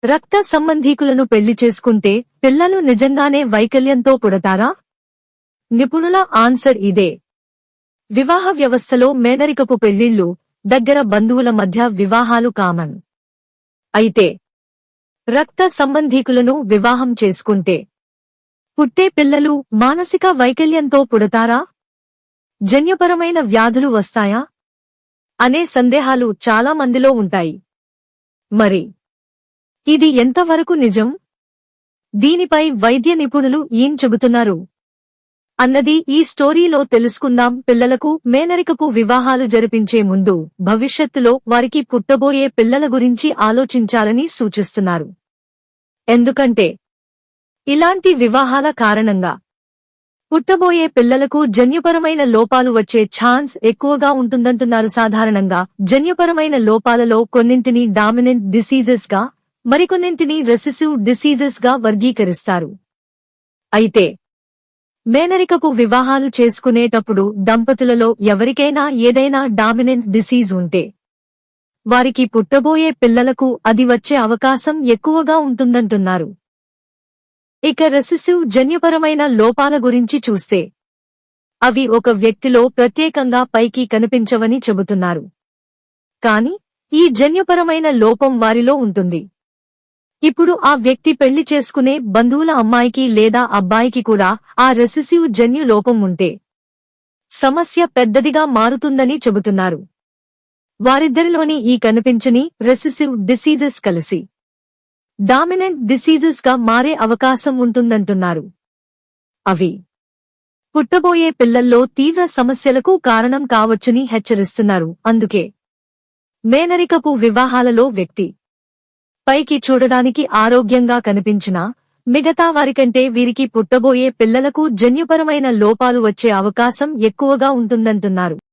రక్త సంబంధీకులను పెళ్లి చేసుకుంటే పిల్లలు నిజంగానే వైకల్యంతో పుడతారా? నిపుణుల ఆన్సర్ ఇదే. వివాహ వ్యవస్థలో మేనరికపు పెళ్లిళ్లు, దగ్గర బంధువుల మధ్య వివాహాలు కామన్. అయితే రక్త సంబంధీకులను వివాహం చేసుకుంటే పుట్టే పిల్లలు మానసిక వైకల్యంతో పుడతారా? జన్యుపరమైన వ్యాధులు వస్తాయా అనే సందేహాలు చాలా మందిలో ఉంటాయి. మరి ఇది ఎంతవరకు నిజం? దీనిపై వైద్య నిపుణులు ఏం చెబుతున్నారు అన్నది ఈ స్టోరీలో తెలుసుకుందాం. పిల్లలకు మేనరికపు వివాహాలు జరిపించే ముందు భవిష్యత్తులో వారికి పుట్టబోయే పిల్లల గురించి ఆలోచించాలని సూచిస్తున్నారు. ఎందుకంటే ఇలాంటి వివాహాల కారణంగా పుట్టబోయే పిల్లలకు జన్యుపరమైన లోపాలు వచ్చే ఛాన్స్ ఎక్కువగా ఉంటుందంటున్నారు. సాధారణంగా జన్యుపరమైన లోపాలలో కొన్నింటిని డామినెంట్ డిసీజెస్ గా, మరికొన్నింటిని రెసెసివ్ డిసీజెస్ గా వర్గీకరిస్తారు. అయితే మేనరికపు వివాహాలు చేసుకునేటప్పుడు దంపతులలో ఎవరికైనా ఏదైనా డామినెంట్ డిసీజ్ ఉంటే వారికి పుట్టబోయే పిల్లలకు అది వచ్చే అవకాశం ఎక్కువగా ఉంటుందంటున్నారు. ఇక రెసెసివ్ జన్యుపరమైన లోపాల గురించి చూస్తే అవి ఒక వ్యక్తిలో ప్రత్యేకంగా పైకి కనిపించవని చెబుతున్నారు. కాని ఈ జన్యుపరమైన లోపం వారిలో ఉంటుంది. ఇప్పుడు ఆ వ్యక్తి పెళ్లి చేసుకునే బంధువుల అమ్మాయికి లేదా అబ్బాయికి కూడా ఆ రెసెసివ్ జన్యు లోపం ఉంటే సమస్య పెద్దదిగా మారుతుందని చెబుతున్నారు. వారిద్దరిలోని ఈ కనిపించని రెసెసివ్ డిసీజెస్ కలిసి డామినెంట్ డిసీజెస్ గా మారే అవకాశం ఉంటుందంటున్నారు. అవి పుట్టబోయే పిల్లల్లో తీవ్ర సమస్యలకు కారణం కావచ్చని హెచ్చరిస్తున్నారు. అందుకే మేనరికపు వివాహాలలో వ్యక్తి పైకి చూడడానికి ఆరోగ్యంగా కనిపించినా మిగతా వారికంటే వీరికి పుట్టబోయే పిల్లలకు జన్యుపరమైన లోపాలు వచ్చే అవకాశం ఎక్కువగా ఉంటుందంటున్నారు.